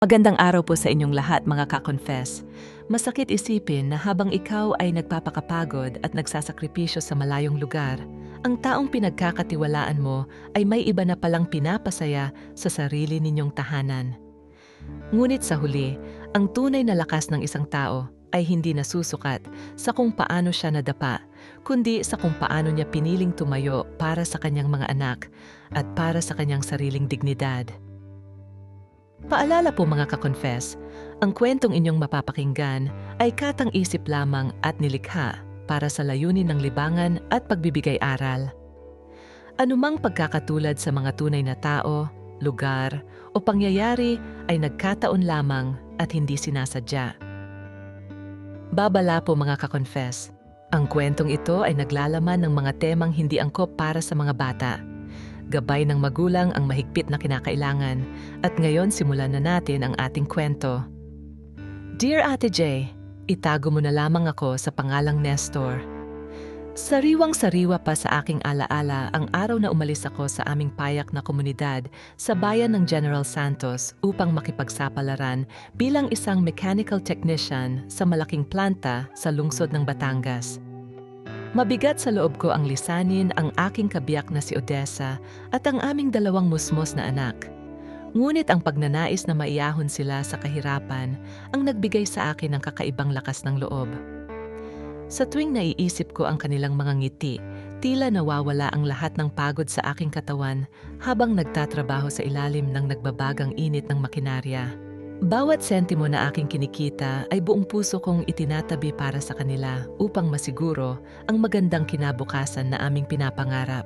Magandang araw po sa inyong lahat mga ka-confess. Masakit isipin na habang ikaw ay nagpapakapagod at nagsasakripisyo sa malayong lugar, ang taong pinagkakatiwalaan mo ay may iba na palang pinapasaya sa sarili ninyong tahanan. Ngunit sa huli, ang tunay na lakas ng isang tao ay hindi nasusukat sa kung paano siya nadapa, kundi sa kung paano niya piniling tumayo para sa kanyang mga anak at para sa kanyang sariling dignidad. Paalala po mga ka-confess, ang kwentong inyong mapapakinggan ay katang-isip lamang at nilikha para sa layunin ng libangan at pagbibigay aral. Anumang pagkakatulad sa mga tunay na tao, lugar o pangyayari ay nagkataon lamang at hindi sinasadya. Babala po mga ka-confess, ang kwentong ito ay naglalaman ng mga temang hindi angkop para sa mga bata. Gabay ng magulang ang mahigpit na kinakailangan at ngayon simulan na natin ang ating kwento. Dear Ate J, itago mo na lamang ako sa pangalang Nestor. Sariwang-sariwa pa sa aking alaala ang araw na umalis ako sa aming payak na komunidad sa bayan ng General Santos upang makipagsapalaran bilang isang mechanical technician sa malaking planta sa lungsod ng Batangas. Mabigat sa loob ko ang lisanin ang aking kabiyak na si Odessa at ang aming dalawang musmos na anak. Ngunit ang pagnanais na maiyahon sila sa kahirapan ang nagbigay sa akin ng kakaibang lakas ng loob. Sa tuwing naiisip ko ang kanilang mga ngiti, tila nawawala ang lahat ng pagod sa aking katawan habang nagtatrabaho sa ilalim ng nagbabagang init ng makinarya. Bawat sentimo na aking kinikita ay buong puso kong itinatabi para sa kanila upang masiguro ang magandang kinabukasan na aming pinapangarap.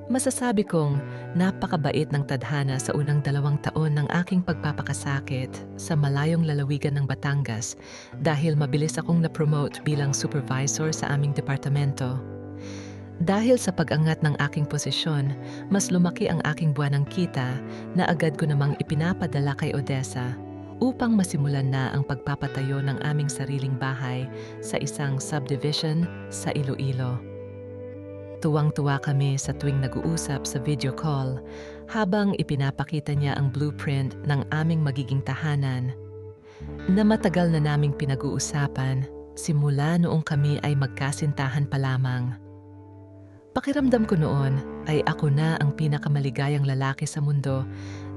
Masasabi kong napakabait ng tadhana sa unang 2 taon ng aking pagpapakasakit sa malayong lalawigan ng Batangas dahil mabilis akong na-promote bilang supervisor sa aming departamento. Dahil sa pag-angat ng aking posisyon, mas lumaki ang aking buwanang kita na agad ko namang ipinapadala kay Odessa upang masimulan na ang pagpapatayo ng aming sariling bahay sa isang subdivision sa Iloilo. Tuwang-tuwa kami sa tuwing nag-uusap sa video call habang ipinapakita niya ang blueprint ng aming magiging tahanan na matagal na naming pinag-uusapan simula noong kami ay magkasintahan pa lamang. Pakiramdam ko noon ay ako na ang pinakamaligayang lalaki sa mundo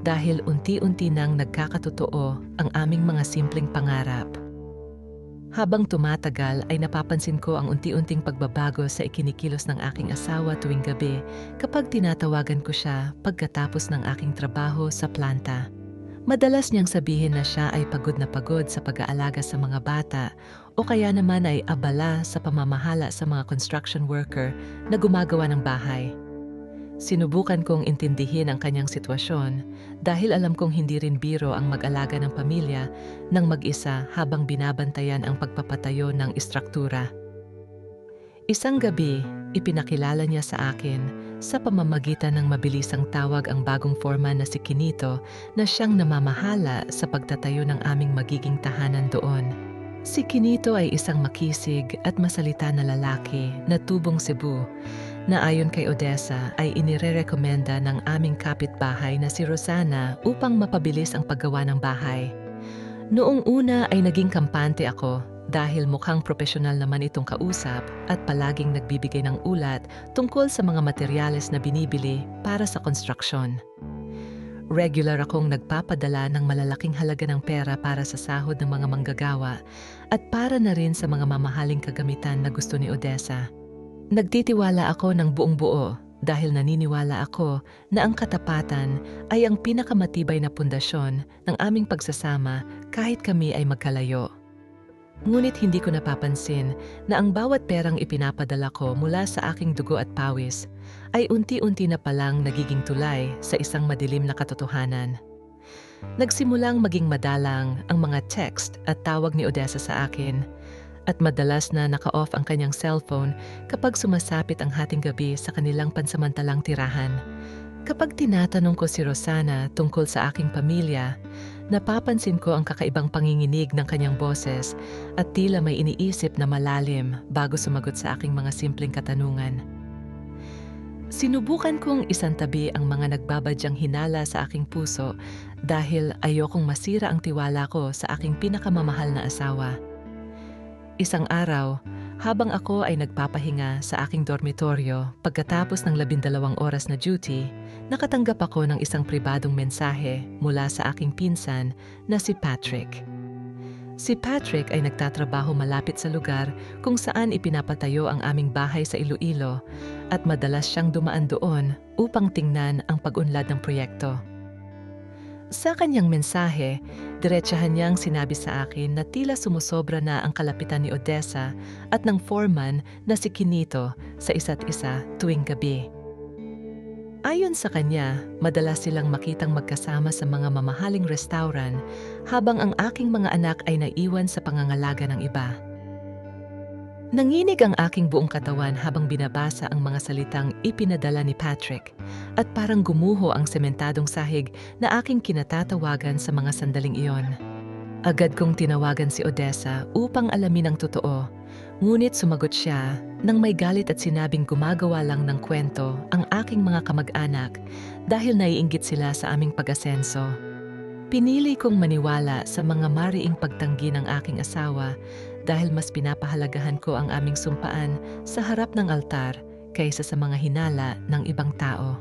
dahil unti-unti nang nagkakatotoo ang aming mga simpleng pangarap. Habang tumatagal ay napapansin ko ang unti-unting pagbabago sa ikinikilos ng aking asawa tuwing gabi kapag tinatawagan ko siya pagkatapos ng aking trabaho sa planta. Madalas niyang sabihin na siya ay pagod na pagod sa pag-aalaga sa mga bata o kaya naman ay abala sa pamamahala sa mga construction worker na gumagawa ng bahay. Sinubukan kong intindihin ang kanyang sitwasyon dahil alam kong hindi rin biro ang mag-alaga ng pamilya ng mag-isa habang binabantayan ang pagpapatayo ng istruktura. Isang gabi, ipinakilala niya sa akin sa pamamagitan ng mabilisang tawag ang bagong foreman na si Kinito na siyang namamahala sa pagtatayo ng aming magiging tahanan doon. Si Kinito ay isang makisig at masalita na lalaki na tubong Cebu na ayon kay Odessa ay inirerekomenda ng aming kapitbahay na si Rosana upang mapabilis ang paggawa ng bahay. Noong una ay naging kampante ako dahil mukhang profesional naman itong kausap at palaging nagbibigay ng ulat tungkol sa mga materyales na binibili para sa konstruksyon. Regular akong nagpapadala ng malalaking halaga ng pera para sa sahod ng mga manggagawa at para na rin sa mga mamahaling kagamitan na gusto ni Odessa. Nagtitiwala ako ng buong buo dahil naniniwala ako na ang katapatan ay ang pinakamatibay na pundasyon ng aming pagsasama kahit kami ay magkalayo. Ngunit hindi ko napapansin na ang bawat perang ipinapadala ko mula sa aking dugo at pawis ay unti-unti na palang nagiging tulay sa isang madilim na katotohanan. Nagsimulang maging madalang ang mga text at tawag ni Odessa sa akin at madalas na naka-off ang kanyang cellphone kapag sumasapit ang hating gabi sa kanilang pansamantalang tirahan. Kapag tinatanong ko si Rosana tungkol sa aking pamilya, napapansin ko ang kakaibang panginginig ng kanyang boses at tila may iniisip na malalim bago sumagot sa aking mga simpleng katanungan. Sinubukan kong isantabi ang mga nagbabadyang hinala sa aking puso dahil ayokong masira ang tiwala ko sa aking pinakamamahal na asawa. Isang araw, habang ako ay nagpapahinga sa aking dormitoryo pagkatapos ng 12 oras na duty, nakatanggap ako ng isang pribadong mensahe mula sa aking pinsan na si Patrick. Si Patrick ay nagtatrabaho malapit sa lugar kung saan ipinapatayo ang aming bahay sa Iloilo at madalas siyang dumaan doon upang tingnan ang pag-unlad ng proyekto. Sa kanyang mensahe, diretsahan niyang sinabi sa akin na tila sumusobra na ang kalapitan ni Odessa at ng foreman na si Kinito sa isa't isa tuwing gabi. Ayon sa kanya, madalas silang makitang magkasama sa mga mamahaling restaurant habang ang aking mga anak ay naiwan sa pangangalaga ng iba. Nanginig ang aking buong katawan habang binabasa ang mga salitang ipinadala ni Patrick at parang gumuho ang sementadong sahig na aking kinatatawagan sa mga sandaling iyon. Agad kong tinawagan si Odessa upang alamin ang totoo, ngunit sumagot siya nang may galit at sinabing gumagawa lang ng kwento ang aking mga kamag-anak dahil naiinggit sila sa aming pag-asenso. Pinili kong maniwala sa mga mariing pagtanggi ng aking asawa dahil mas pinapahalagahan ko ang aming sumpaan sa harap ng altar kaysa sa mga hinala ng ibang tao.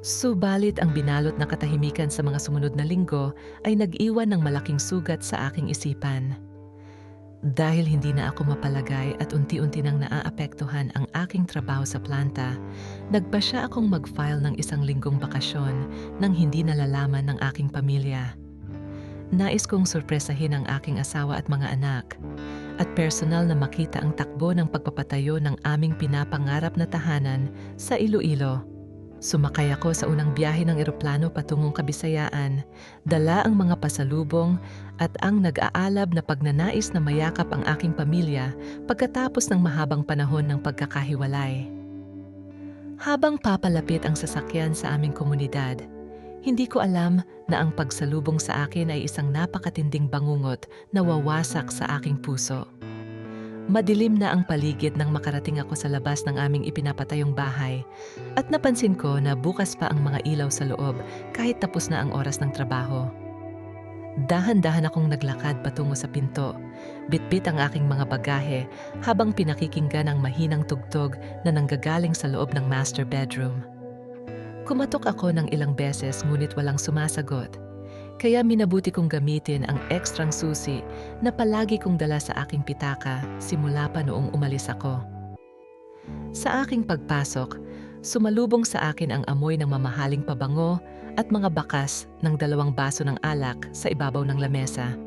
Subalit ang binalot na katahimikan sa mga sumunod na linggo ay nag-iwan ng malaking sugat sa aking isipan. Dahil hindi na ako mapalagay at unti-unti nang naaapektuhan ang aking trabaho sa planta, nagpasya akong mag-file ng 1 linggong bakasyon nang hindi nalalaman ng aking pamilya. Nais kong sorpresahin ang aking asawa at mga anak, at personal na makita ang takbo ng pagpapatayo ng aming pinapangarap na tahanan sa Iloilo. Sumakay ako sa unang biyahe ng eroplano patungong Kabisayaan, dala ang mga pasalubong at ang nag-aalab na pagnanais na mayakap ang aking pamilya pagkatapos ng mahabang panahon ng pagkakahiwalay. Habang papalapit ang sasakyan sa aming komunidad, hindi ko alam na ang pagsalubong sa akin ay isang napakatinding bangungot na wawasak sa aking puso. Madilim na ang paligid nang makarating ako sa labas ng aming ipinapatayong bahay at napansin ko na bukas pa ang mga ilaw sa loob kahit tapos na ang oras ng trabaho. Dahan-dahan akong naglakad patungo sa pinto, bitbit ang aking mga bagahe habang pinakikinggan ang mahinang tugtog na nanggagaling sa loob ng master bedroom. Kumatok ako ng ilang beses ngunit walang sumasagot. Kaya minabuti kong gamitin ang ekstrang susi na palagi kong dala sa aking pitaka simula pa noong umalis ako. Sa aking pagpasok, sumalubong sa akin ang amoy ng mamahaling pabango at mga bakas ng 2 baso ng alak sa ibabaw ng lamesa.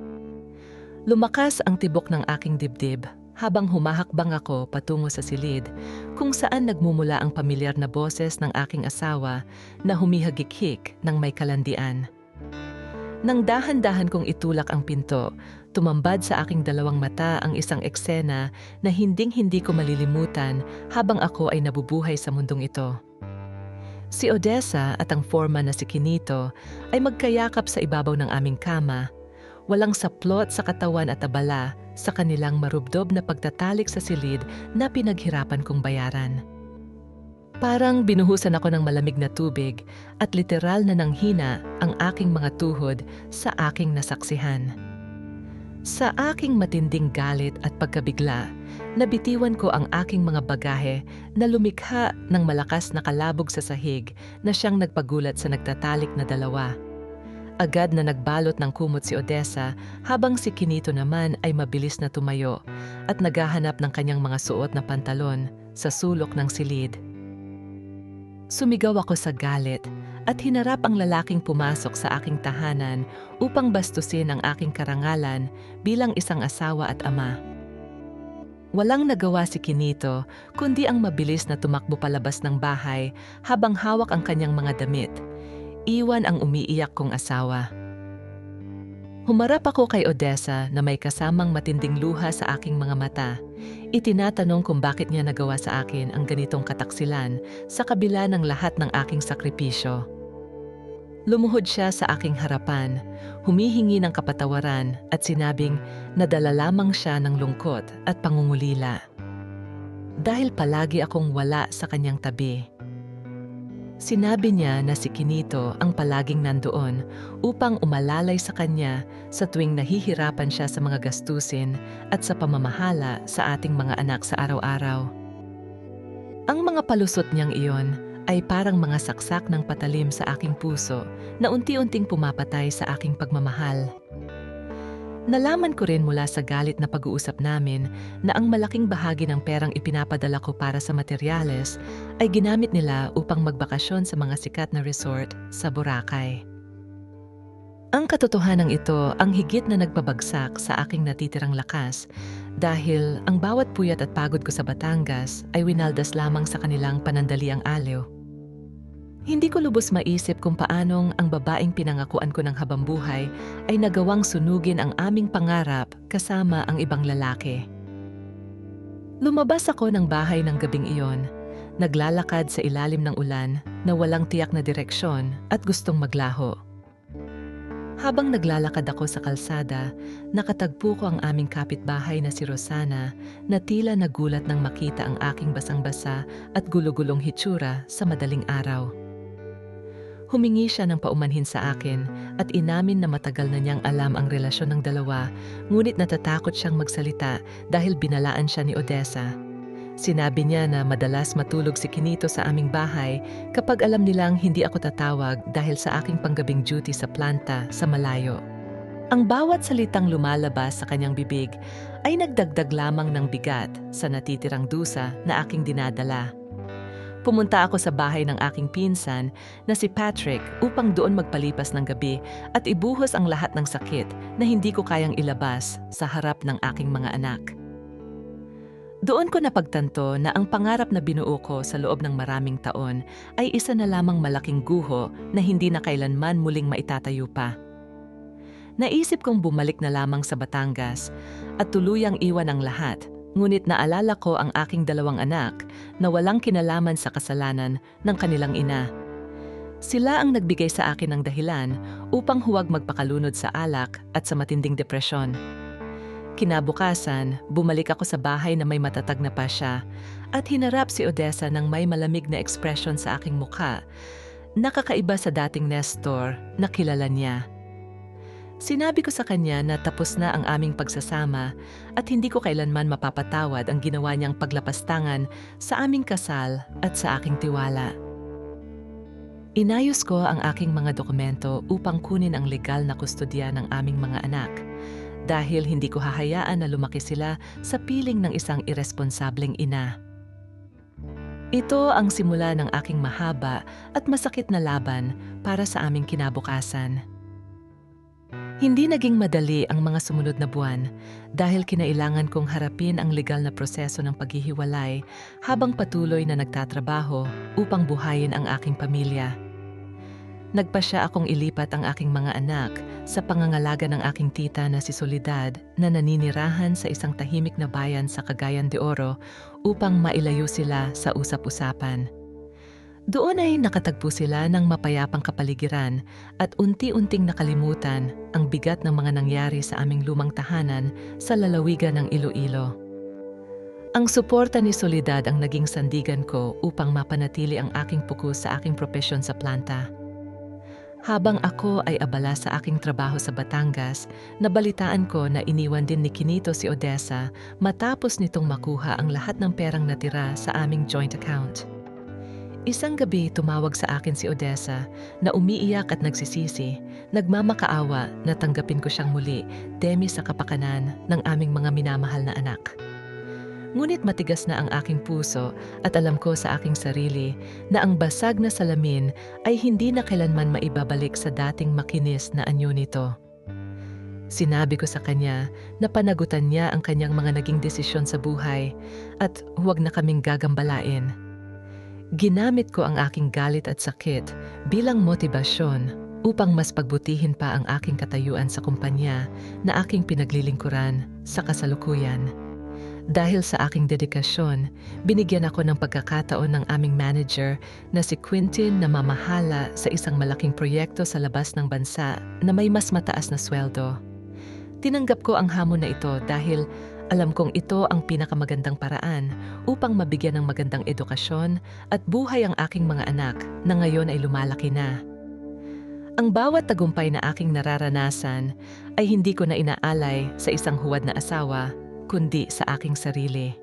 Lumakas ang tibok ng aking dibdib habang humahakbang ako patungo sa silid kung saan nagmumula ang pamilyar na boses ng aking asawa na humihagik-hik ng may kalandian. Nang dahan-dahan kong itulak ang pinto, tumambad sa aking 2 mata ang isang eksena na hinding-hindi ko malilimutan habang ako ay nabubuhay sa mundong ito. Si Odessa at ang foreman na si Kinito ay magkayakap sa ibabaw ng aming kama, walang saplot sa katawan at abala sa kanilang marubdob na pagtatalik sa silid na pinaghirapan kong bayaran. Parang binuhusan ako ng malamig na tubig at literal na nanghina ang aking mga tuhod sa aking nasaksihan. Sa aking matinding galit at pagkabigla, nabitiwan ko ang aking mga bagahe na lumikha ng malakas na kalabog sa sahig na siyang nagpagulat sa nagtatalik na 2. Agad na nagbalot ng kumot si Odessa habang si Kinito naman ay mabilis na tumayo at naghahanap ng kanyang mga suot na pantalon sa sulok ng silid. Sumigaw ako sa galit at hinarap ang lalaking pumasok sa aking tahanan upang bastusin ang aking karangalan bilang isang asawa at ama. Walang nagawa si Kinito kundi ang mabilis na tumakbo palabas ng bahay habang hawak ang kanyang mga damit. Iwan ang umiiyak kong asawa. Humarap ako kay Odessa na may kasamang matinding luha sa aking mga mata. Itinatanong kung bakit niya nagawa sa akin ang ganitong kataksilan sa kabila ng lahat ng aking sakripisyo. Lumuhod siya sa aking harapan, humihingi ng kapatawaran at sinabing nadala lamang siya ng lungkot at pangungulila. dahil palagi akong wala sa kanyang tabi. Sinabi niya na si Kinito ang palaging nandoon upang umalalay sa kanya sa tuwing nahihirapan siya sa mga gastusin at sa pamamahala sa ating mga anak sa araw-araw. Ang mga palusot niyang iyon ay parang mga saksak ng patalim sa aking puso na unti-unting pumapatay sa aking pagmamahal. Nalaman ko rin mula sa galit na pag-uusap namin na ang malaking bahagi ng perang ipinapadala ko para sa materyales ay ginamit nila upang magbakasyon sa mga sikat na resort sa Boracay. Ang katotohanan ito ang higit na nagpabagsak sa aking natitirang lakas dahil ang bawat puyat at pagod ko sa Batangas ay winaldas lamang sa kanilang panandaliang aliw. Hindi ko lubos maisip kung paanong ang babaeng pinangakuan ko ng habambuhay ay nagawang sunugin ang aming pangarap kasama ang ibang lalaki. Lumabas ako ng bahay ng gabing iyon, naglalakad sa ilalim ng ulan na walang tiyak na direksyon at gustong maglaho. Habang naglalakad ako sa kalsada, nakatagpo ko ang aming kapitbahay na si Rosana na tila nagulat nang makita ang aking basang-basa at gulo-gulong hitsura sa madaling araw. Humingi siya ng paumanhin sa akin at inamin na matagal na niyang alam ang relasyon ng dalawa, ngunit natatakot siyang magsalita dahil binalaan siya ni Odessa. Sinabi niya na madalas matulog si Kinito sa aming bahay kapag alam nilang hindi ako tatawag dahil sa aking panggabing duty sa planta sa malayo. Ang bawat salitang lumalabas sa kanyang bibig ay nagdagdag lamang ng bigat sa natitirang dusa na aking dinadala. Pumunta ako sa bahay ng aking pinsan na si Patrick upang doon magpalipas ng gabi at ibuhos ang lahat ng sakit na hindi ko kayang ilabas sa harap ng aking mga anak. Doon ko napagtanto na ang pangarap na binuo ko sa loob ng maraming taon ay isa na lamang malaking guho na hindi na kailanman muling maitatayo pa. Naisip kong bumalik na lamang sa Batangas at tuluyang iwan ang lahat. Ngunit naalala ko ang aking dalawang anak na walang kinalaman sa kasalanan ng kanilang ina. Sila ang nagbigay sa akin ng dahilan upang huwag magpakalunod sa alak at sa matinding depresyon. Kinabukasan, bumalik ako sa bahay na may matatag na pasya at hinarap si Odessa ng may malamig na ekspresyon sa aking mukha, nakakaiba sa dating Nestor na kilala niya. Sinabi ko sa kanya na tapos na ang aming pagsasama at hindi ko kailanman mapapatawad ang ginawa niyang paglapastangan sa aming kasal at sa aking tiwala. Inayos ko ang aking mga dokumento upang kunin ang legal na kustodya ng aming mga anak dahil hindi ko hahayaan na lumaki sila sa piling ng isang irresponsableng ina. Ito ang simula ng aking mahaba at masakit na laban para sa aming kinabukasan. Hindi naging madali ang mga sumunod na buwan dahil kinailangan kong harapin ang legal na proseso ng paghihiwalay habang patuloy na nagtatrabaho upang buhayin ang aking pamilya. Nagpasya akong ilipat ang aking mga anak sa pangangalaga ng aking tita na si Soledad na naninirahan sa isang tahimik na bayan sa Cagayan de Oro upang mailayo sila sa usap-usapan. Doon ay nakatagpo sila ng mapayapang kapaligiran at unti-unting nakalimutan ang bigat ng mga nangyari sa aming lumang tahanan sa lalawigan ng Iloilo. Ang suporta ni Soledad ang naging sandigan ko upang mapanatili ang aking pukus sa aking propesyon sa planta. Habang ako ay abala sa aking trabaho sa Batangas, nabalitaan ko na iniwan din ni Kinito si Odessa matapos nitong makuha ang lahat ng perang natira sa aming joint account. Isang gabi tumawag sa akin si Odessa na umiiyak at nagsisisi, nagmamakaawa na tanggapin ko siyang muli demi sa kapakanan ng aming mga minamahal na anak. Ngunit matigas na ang aking puso at alam ko sa aking sarili na ang basag na salamin ay hindi na kailanman maibabalik sa dating makinis na anyo nito. Sinabi ko sa kanya na panagutan niya ang kanyang mga naging desisyon sa buhay at huwag na kaming gagambalain. Ginamit ko ang aking galit at sakit bilang motibasyon upang mas pagbutihin pa ang aking katayuan sa kumpanya na aking pinaglilingkuran sa kasalukuyan. Dahil sa aking dedikasyon, binigyan ako ng pagkakataon ng aming manager na si Quintin na mamahala sa isang malaking proyekto sa labas ng bansa na may mas mataas na sweldo. Tinanggap ko ang hamon na ito dahil Alam kong ito ang pinakamagandang paraan upang mabigyan ng magandang edukasyon at buhay ang aking mga anak na ngayon ay lumalaki na. Ang bawat tagumpay na aking nararanasan ay hindi ko na inaalay sa isang huwad na asawa, kundi sa aking sarili.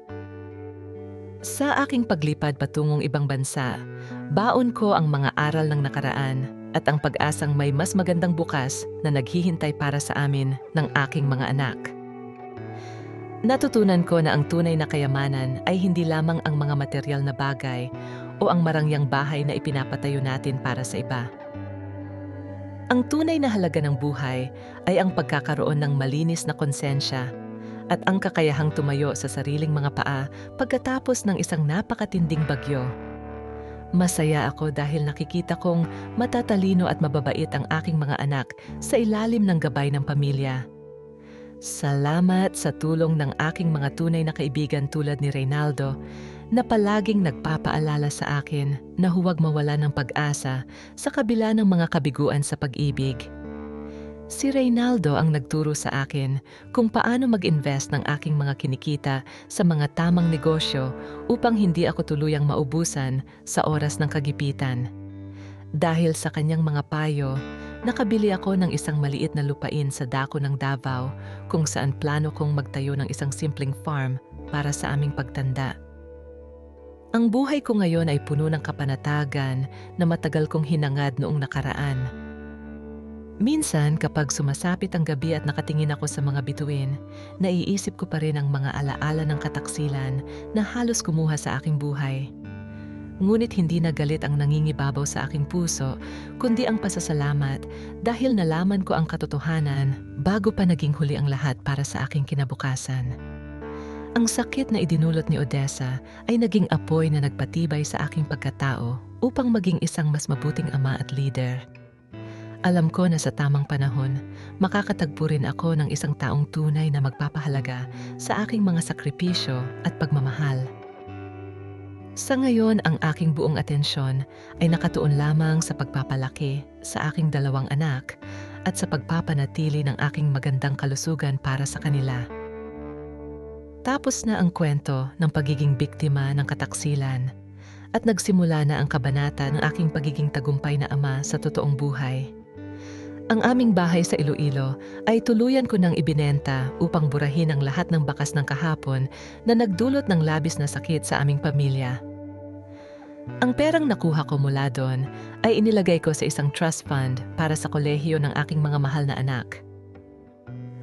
Sa aking paglipad patungong ibang bansa, baon ko ang mga aral ng nakaraan at ang pag-asang may mas magandang bukas na naghihintay para sa amin ng aking mga anak. Natutunan ko na ang tunay na kayamanan ay hindi lamang ang mga material na bagay o ang marangyang bahay na ipinapatayo natin para sa iba. Ang tunay na halaga ng buhay ay ang pagkakaroon ng malinis na konsensya at ang kakayahang tumayo sa sariling mga paa pagkatapos ng isang napakatinding bagyo. Masaya ako dahil nakikita kong matatalino at mababait ang aking mga anak sa ilalim ng gabay ng pamilya. Salamat sa tulong ng aking mga tunay na kaibigan tulad ni Reynaldo na palaging nagpapaalala sa akin na huwag mawala ng pag-asa sa kabila ng mga kabiguan sa pag-ibig. Si Reynaldo ang nagturo sa akin kung paano mag-invest ng aking mga kinikita sa mga tamang negosyo upang hindi ako tuluyang maubusan sa oras ng kagipitan. Dahil sa kanyang mga payo, nakabili ako ng isang maliit na lupain sa dako ng Davao kung saan plano kong magtayo ng isang simpleng farm para sa aming pagtanda. Ang buhay ko ngayon ay puno ng kapanatagan na matagal kong hinangad noong nakaraan. Minsan kapag sumasapit ang gabi at nakatingin ako sa mga bituin, naiisip ko pa rin ang mga alaala ng kataksilan na halos kumuha sa aking buhay. Ngunit hindi na galit ang nangingibabaw sa aking puso, kundi ang pasasalamat dahil nalaman ko ang katotohanan bago pa naging huli ang lahat para sa aking kinabukasan. Ang sakit na idinulot ni Odessa ay naging apoy na nagpatibay sa aking pagkatao upang maging isang mas mabuting ama at leader. Alam ko na sa tamang panahon, makakatagpo rin ako ng isang taong tunay na magpapahalaga sa aking mga sakripisyo at pagmamahal. Sa ngayon, ang aking buong atensyon ay nakatuon lamang sa pagpapalaki sa aking 2 anak at sa pagpapanatili ng aking magandang kalusugan para sa kanila. Tapos na ang kwento ng pagiging biktima ng kataksilan at nagsimula na ang kabanata ng aking pagiging tagumpay na ama sa totoong buhay. Ang aming bahay sa Iloilo ay tuluyan ko nang ibinenta upang burahin ang lahat ng bakas ng kahapon na nagdulot ng labis na sakit sa aming pamilya. Ang perang nakuha ko mula doon ay inilagay ko sa isang trust fund para sa kolehiyo ng aking mga mahal na anak.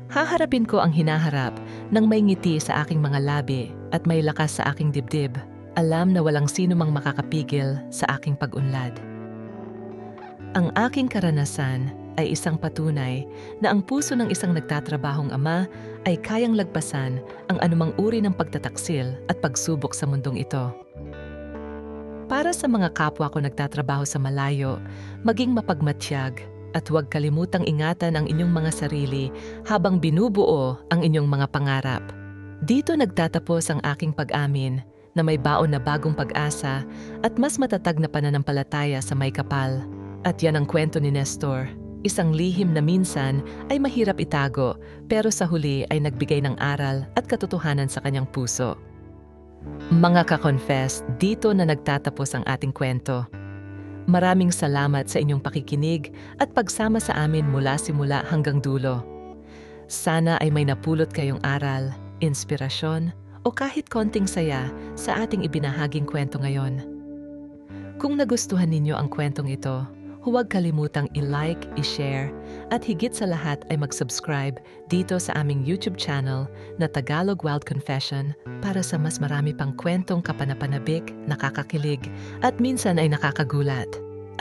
Haharapin ko ang hinaharap nang may ngiti sa aking mga labi at may lakas sa aking dibdib. Alam na walang sino mang makakapigil sa aking pag-unlad. Ang aking karanasan ay isang patunay na ang puso ng isang nagtatrabahong ama ay kayang lagpasan ang anumang uri ng pagtataksil at pagsubok sa mundong ito. Para sa mga kapwa ko nagtatrabaho sa malayo, maging mapagmatyag at huwag kalimutang ingatan ang inyong mga sarili habang binubuo ang inyong mga pangarap. Dito nagtatapos ang aking pag-amin na may baon na bagong pag-asa at mas matatag na pananampalataya sa may kapal. At yan ang kwento ni Nestor. Isang lihim na minsan ay mahirap itago pero sa huli ay nagbigay ng aral at katotohanan sa kanyang puso. Mga ka-confess, dito na nagtatapos ang ating kwento. Maraming salamat sa inyong pakikinig at pagsama sa amin mula simula hanggang dulo. Sana ay may napulot kayong aral, inspirasyon o kahit konting saya sa ating ibinahaging kwento ngayon. Kung nagustuhan ninyo ang kwentong ito, huwag kalimutang i-like, i-share, at higit sa lahat ay mag-subscribe dito sa aming YouTube channel na Tagalog Wild Confession para sa mas marami pang kwentong kapanapanabik, nakakakilig, at minsan ay nakakagulat.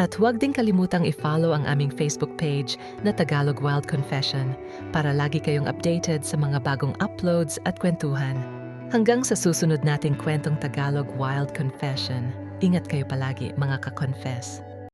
At huwag din kalimutang i-follow ang aming Facebook page na Tagalog Wild Confession para lagi kayong updated sa mga bagong uploads at kwentuhan. Hanggang sa susunod nating kwentong Tagalog Wild Confession, ingat kayo palagi mga ka-confess.